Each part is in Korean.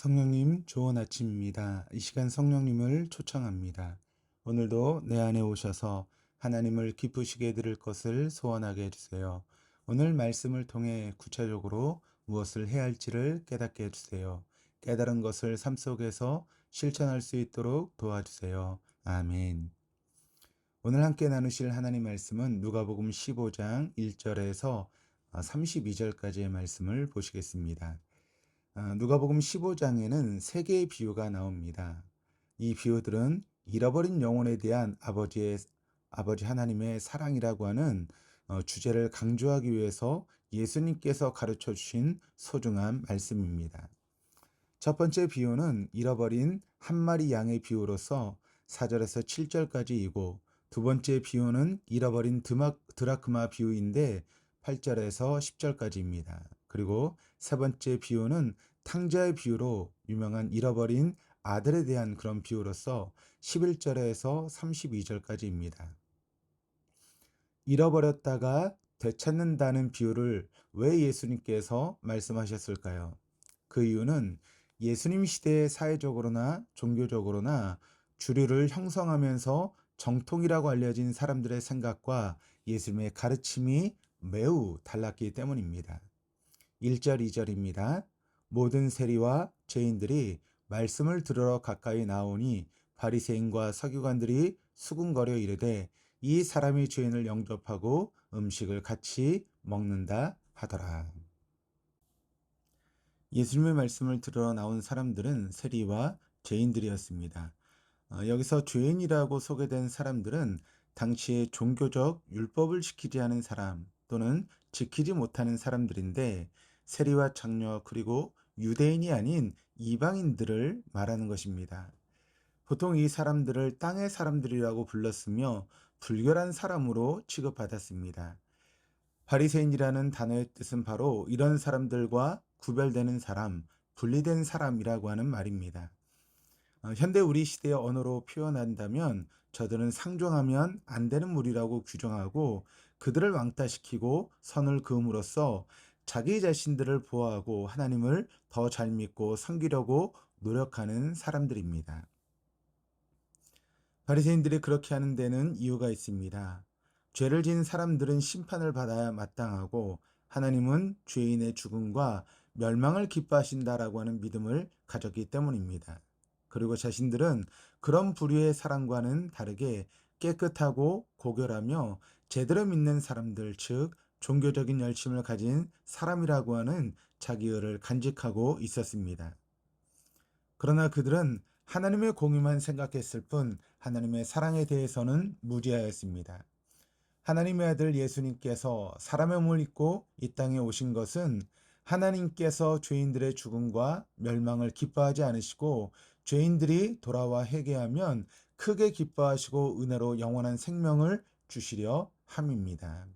성령님, 좋은 아침입니다. 이 시간 성령님을 초청합니다. 오늘도 내 안에 오셔서 하나님을 기쁘시게 해드릴 것을 소원하게 해주세요. 오늘 말씀을 통해 구체적으로 무엇을 해야 할지를 깨닫게 해주세요. 깨달은 것을 삶 속에서 실천할 수 있도록 도와주세요. 아멘. 오늘 함께 나누실 하나님 말씀은 누가복음 15장 1절에서 32절까지의 말씀을 보시겠습니다. 누가복음 15장에는 세 개의 비유가 나옵니다. 이 비유들은 잃어버린 영혼에 대한 아버지 하나님의 사랑이라고 하는 주제를 강조하기 위해서 예수님께서 가르쳐 주신 소중한 말씀입니다. 첫 번째 비유는 잃어버린 한 마리 양의 비유로서 4절에서 7절까지이고, 두 번째 비유는 잃어버린 드라크마 비유인데 8절에서 10절까지입니다. 그리고 세 번째 비유는 탕자의 비유로 유명한 잃어버린 아들에 대한 그런 비유로서 11절에서 32절까지입니다. 잃어버렸다가 되찾는다는 비유를 왜 예수님께서 말씀하셨을까요? 그 이유는 예수님 시대의 사회적으로나 종교적으로나 주류를 형성하면서 정통이라고 알려진 사람들의 생각과 예수님의 가르침이 매우 달랐기 때문입니다. 1절, 2절입니다. 모든 세리와 죄인들이 말씀을 들으러 가까이 나오니 바리새인과 서기관들이 수군거려 이르되 이 사람이 죄인을 영접하고 음식을 같이 먹는다 하더라. 예수님의 말씀을 들으러 나온 사람들은 세리와 죄인들이었습니다. 여기서 죄인이라고 소개된 사람들은 당시의 종교적 율법을 지키지 않은 사람 또는 지키지 못하는 사람들인데, 세리와 장녀 그리고 유대인이 아닌 이방인들을 말하는 것입니다. 보통 이 사람들을 땅의 사람들이라고 불렀으며 불결한 사람으로 취급받았습니다. 바리새인이라는 단어의 뜻은 바로 이런 사람들과 구별되는 사람, 분리된 사람이라고 하는 말입니다. 현대 우리 시대의 언어로 표현한다면 저들은 상종하면 안 되는 무리라고 규정하고 그들을 왕따시키고 선을 그음으로써 자기 자신들을 보호하고 하나님을 더 잘 믿고 섬기려고 노력하는 사람들입니다. 바리새인들이 그렇게 하는 데는 이유가 있습니다. 죄를 지은 사람들은 심판을 받아야 마땅하고 하나님은 죄인의 죽음과 멸망을 기뻐하신다라고 하는 믿음을 가졌기 때문입니다. 그리고 자신들은 그런 부류의 사람과는 다르게 깨끗하고 고결하며 제대로 믿는 사람들, 즉 종교적인 열심을 가진 사람이라고 하는 자기의를 간직하고 있었습니다. 그러나 그들은 하나님의 공의만 생각했을 뿐 하나님의 사랑에 대해서는 무지하였습니다. 하나님의 아들 예수님께서 사람의 몸을 입고 이 땅에 오신 것은 하나님께서 죄인들의 죽음과 멸망을 기뻐하지 않으시고 죄인들이 돌아와 회개하면 크게 기뻐하시고 은혜로 영원한 생명을 주시려 함입니다.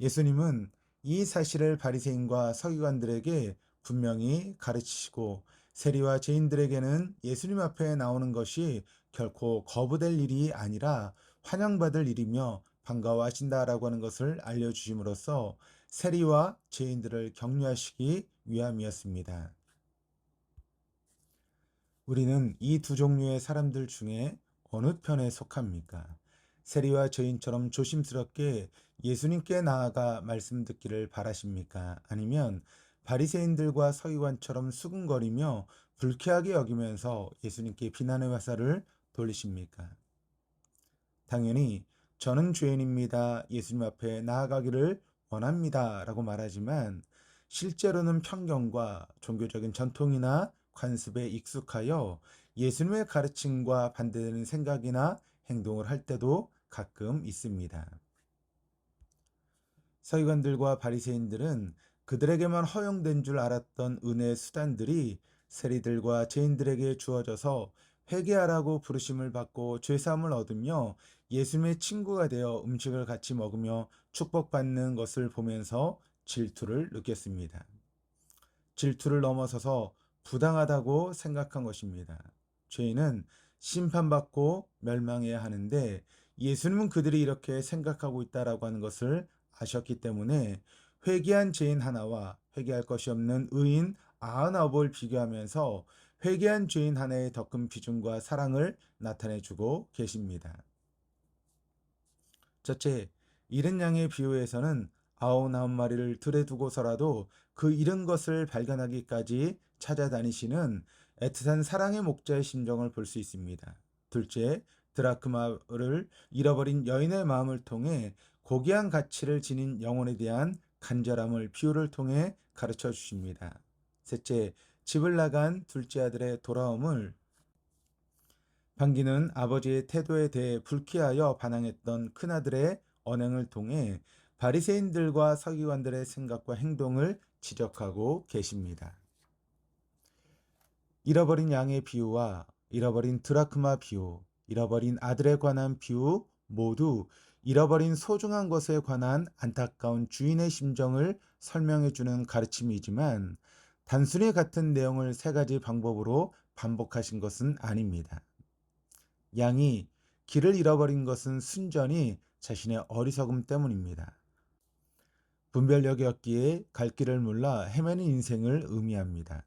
예수님은 이 사실을 바리새인과 서기관들에게 분명히 가르치시고 세리와 죄인들에게는 예수님 앞에 나오는 것이 결코 거부될 일이 아니라 환영받을 일이며 반가워하신다라고 하는 것을 알려주심으로써 세리와 죄인들을 격려하시기 위함이었습니다. 우리는 이 두 종류의 사람들 중에 어느 편에 속합니까? 세리와 죄인처럼 조심스럽게 예수님께 나아가 말씀 듣기를 바라십니까? 아니면 바리새인들과 서기관처럼 수군거리며 불쾌하게 여기면서 예수님께 비난의 화살을 돌리십니까? 당연히 저는 죄인입니다. 예수님 앞에 나아가기를 원합니다. 라고 말하지만 실제로는 편견과 종교적인 전통이나 관습에 익숙하여 예수님의 가르침과 반대되는 생각이나 행동을 할 때도 가끔 있습니다. 서기관들과 바리새인들은 그들에게만 허용된 줄 알았던 은혜의 수단들이 세리들과 죄인들에게 주어져서 회개하라고 부르심을 받고 죄사함을 얻으며 예수님의 친구가 되어 음식을 같이 먹으며 축복받는 것을 보면서 질투를 느꼈습니다. 질투를 넘어서서 부당하다고 생각한 것입니다. 죄인은 심판받고 멸망해야 하는데 예수님은 그들이 이렇게 생각하고 있다라고 하는 것을 아셨기 때문에 회개한 죄인 하나와 회개할 것이 없는 의인 아흔아홉을 비교하면서 회개한 죄인 하나의 더 큰 비중과 사랑을 나타내주고 계십니다. 첫째, 잃은 양의 비유에서는 99마리를 들에 두고서라도 그 잃은 것을 발견하기까지 찾아다니시는 애틋한 사랑의 목자의 심정을 볼 수 있습니다. 둘째, 드라크마를 잃어버린 여인의 마음을 통해 고귀한 가치를 지닌 영혼에 대한 간절함을 비유를 통해 가르쳐 주십니다. 셋째, 집을 나간 둘째 아들의 돌아옴을 방기는 아버지의 태도에 대해 불쾌하여 반항했던 큰아들의 언행을 통해 바리새인들과 서기관들의 생각과 행동을 지적하고 계십니다. 잃어버린 양의 비유와 잃어버린 드라크마 비유, 잃어버린 아들에 관한 비유 모두 잃어버린 소중한 것에 관한 안타까운 주인의 심정을 설명해 주는 가르침이지만 단순히 같은 내용을 세 가지 방법으로 반복하신 것은 아닙니다. 양이 길을 잃어버린 것은 순전히 자신의 어리석음 때문입니다. 분별력이 없기에 갈 길을 몰라 헤매는 인생을 의미합니다.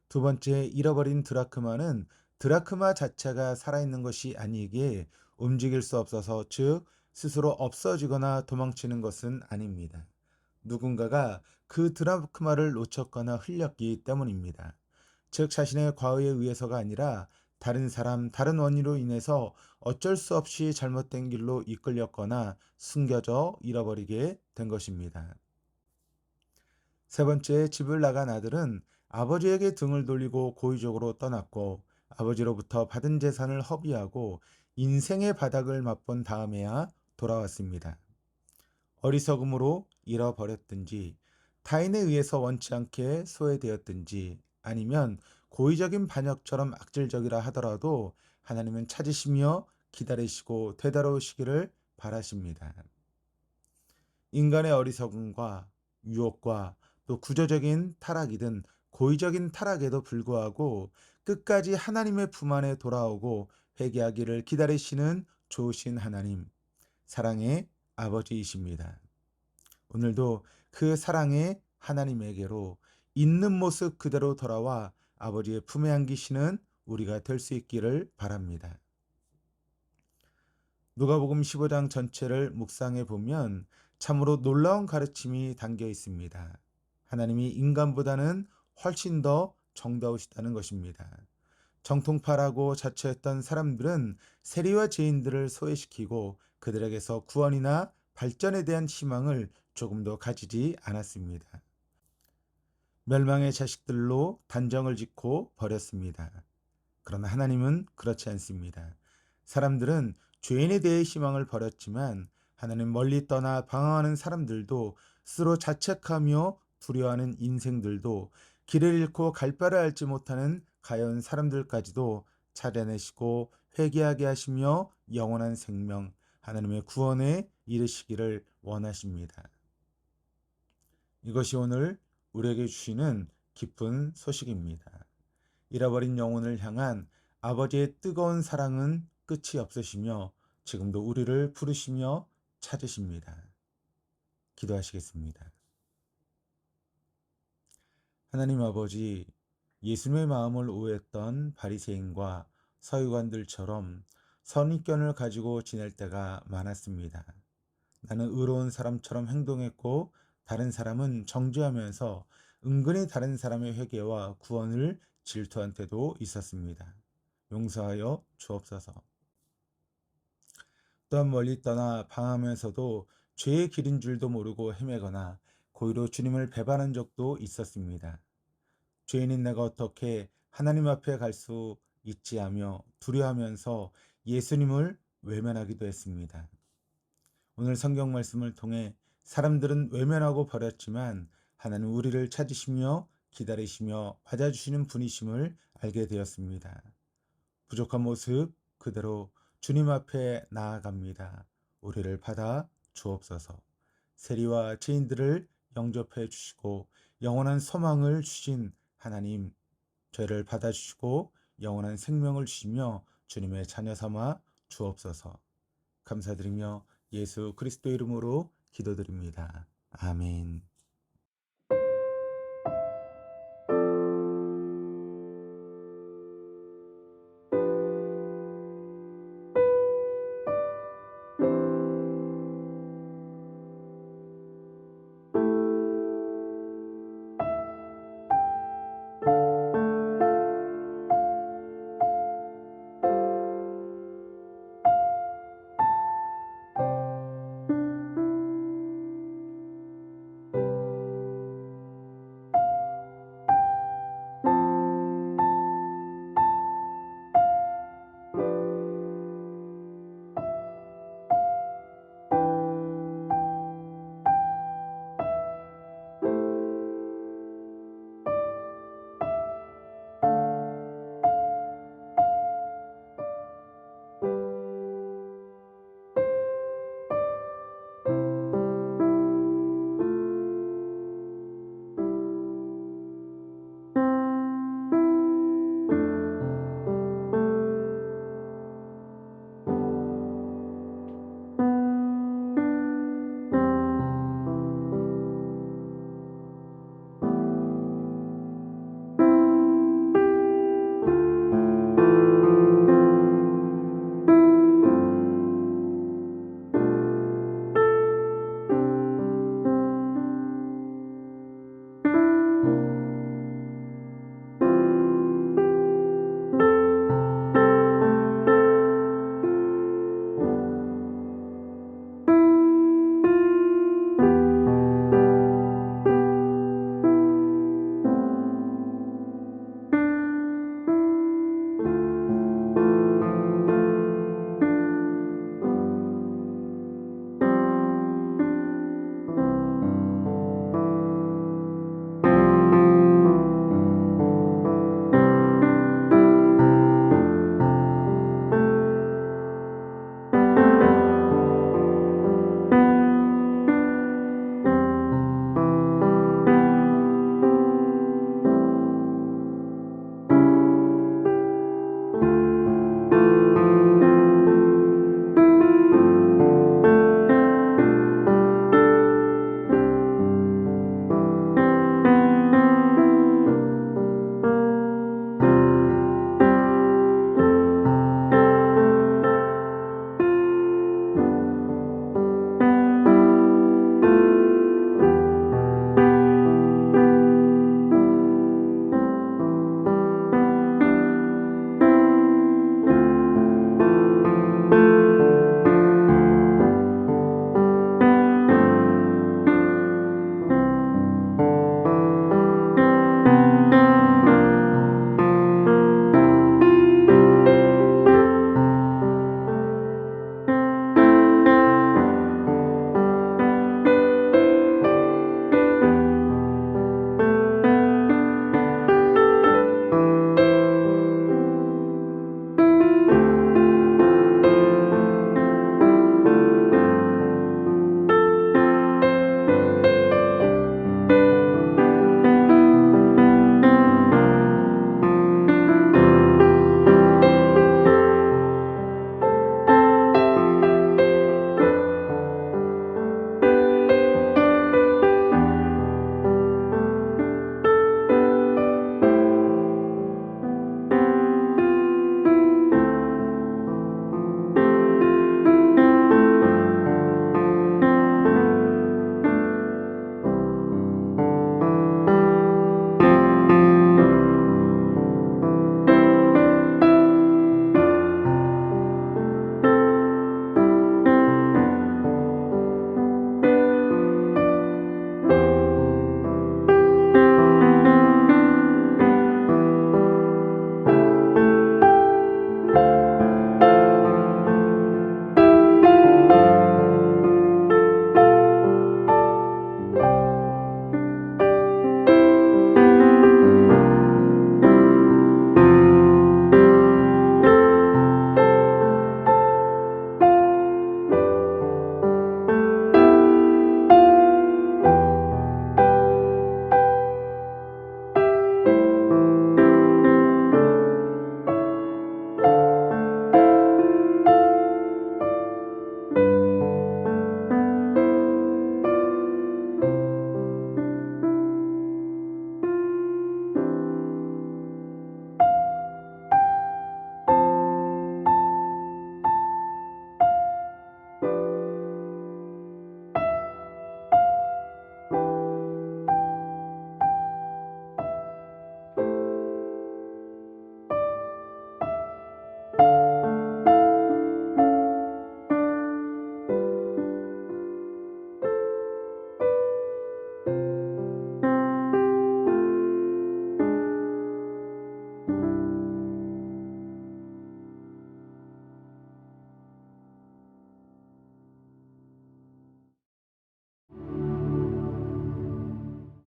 두 번째, 잃어버린 드라크마는 드라크마 자체가 살아있는 것이 아니기에 움직일 수 없어서, 즉 스스로 없어지거나 도망치는 것은 아닙니다. 누군가가 그 드라크마를 놓쳤거나 흘렸기 때문입니다. 즉 자신의 과오에 의해서가 아니라 다른 사람, 다른 원인으로 인해서 어쩔 수 없이 잘못된 길로 이끌렸거나 숨겨져 잃어버리게 된 것입니다. 세 번째, 집을 나간 아들은 아버지에게 등을 돌리고 고의적으로 떠났고 아버지로부터 받은 재산을 허비하고 인생의 바닥을 맛본 다음에야 돌아왔습니다. 어리석음으로 잃어버렸든지 타인에 의해서 원치 않게 소외되었든지 아니면 고의적인 반역처럼 악질적이라 하더라도 하나님은 찾으시며 기다리시고 되돌아오시기를 바라십니다. 인간의 어리석음과 유혹과 또 구조적인 타락이든 고의적인 타락에도 불구하고 끝까지 하나님의 품 안에 돌아오고 회개하기를 기다리시는 좋으신 하나님, 사랑의 아버지이십니다. 오늘도 그 사랑의 하나님에게로 있는 모습 그대로 돌아와 아버지의 품에 안기시는 우리가 될 수 있기를 바랍니다. 누가복음 15장 전체를 묵상해 보면 참으로 놀라운 가르침이 담겨 있습니다. 하나님이 인간보다는 훨씬 더 정다우시다는 것입니다. 정통파라고 자처했던 사람들은 세리와 죄인들을 소외시키고 그들에게서 구원이나 발전에 대한 희망을 조금도 가지지 않았습니다. 멸망의 자식들로 단정을 짓고 버렸습니다. 그러나 하나님은 그렇지 않습니다. 사람들은 죄인에 대해 희망을 버렸지만 하나님 멀리 떠나 방황하는 사람들도, 스스로 자책하며 두려워하는 인생들도, 길을 잃고 갈 바를 알지 못하는 가여운 사람들까지도 찾아내시고 회개하게 하시며 영원한 생명, 하나님의 구원에 이르시기를 원하십니다. 이것이 오늘 우리에게 주시는 기쁜 소식입니다. 잃어버린 영혼을 향한 아버지의 뜨거운 사랑은 끝이 없으시며 지금도 우리를 부르시며 찾으십니다. 기도하시겠습니다. 하나님 아버지, 예수님의 마음을 오해했던 바리새인과 서기관들처럼 선입견을 가지고 지낼 때가 많았습니다. 나는 의로운 사람처럼 행동했고 다른 사람은 정죄하면서 은근히 다른 사람의 회개와 구원을 질투한 때도 있었습니다. 용서하여 주옵소서. 또한 멀리 떠나 방황하면서도 죄의 길인 줄도 모르고 헤매거나 고의로 주님을 배반한 적도 있었습니다. 죄인인 내가 어떻게 하나님 앞에 갈 수 있지 하며 두려워하면서 예수님을 외면하기도 했습니다. 오늘 성경 말씀을 통해 사람들은 외면하고 버렸지만 하나님 우리를 찾으시며 기다리시며 받아주시는 분이심을 알게 되었습니다. 부족한 모습 그대로 주님 앞에 나아갑니다. 우리를 받아 주옵소서. 세리와 죄인들을 영접해 주시고 영원한 소망을 주신 하나님, 죄를 받아주시고 영원한 생명을 주시며 주님의 자녀 삼아 주옵소서. 감사드리며 예수 그리스도 이름으로 기도드립니다. 아멘.